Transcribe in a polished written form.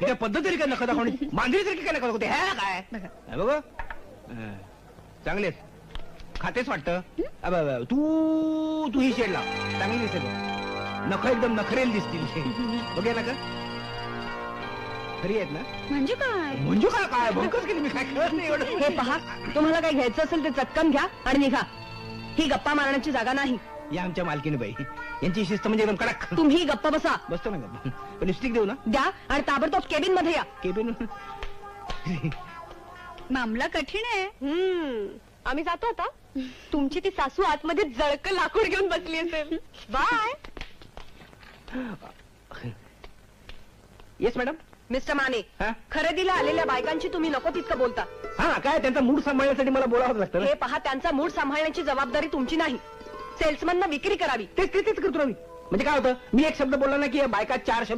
त्या पद्धती काय नका दाखवणे मांजरीसारखी काय नका दाखवते ह्या काय बघ चांगलेच खातेच वाटतं तू तू ही शेड लाव चांगली दिसते नख एकदम नखरेल दिसतील बघ ना का खरी आहेत ना म्हणजे काय म्हणजे काय काय भंकच केली मी काय कळत नाही एवढं हे पहा तुम्हाला काही घ्यायचं असेल ते चटकन घ्या आणि निघा ही गप्पा मारण्याची जागा नाही या आमच्या मालकीने बाई यांची शिस्त म्हणजे एकदम कडक तुम्ही गप्पा बसा बसतो ना गप्प लिपस्टिक देऊ ना द्या आणि ताबडतोब केबिन मध्ये या केबिन मामला कठीण आहे आम्ही जातो आता तुमची ती सासू आतमध्ये जळक लाकूड घेऊन बसली असेल बाय येस मॅडम मिस्टर माने हा? खरेदीला आलेल्या बायकांची तुम्ही नको तितकं बोलता हा काय त्यांचा मूड सांभाळण्यासाठी मला बोलावं लागतं ना. हे पहा त्यांचा मूड सांभाळण्याची जबाबदारी तुमची नाही सेल्समन विक्री करावी तेच करतो ना मी म्हणजे काय होतं मी एक शब्द बोलला ना की बायका 4 शब्द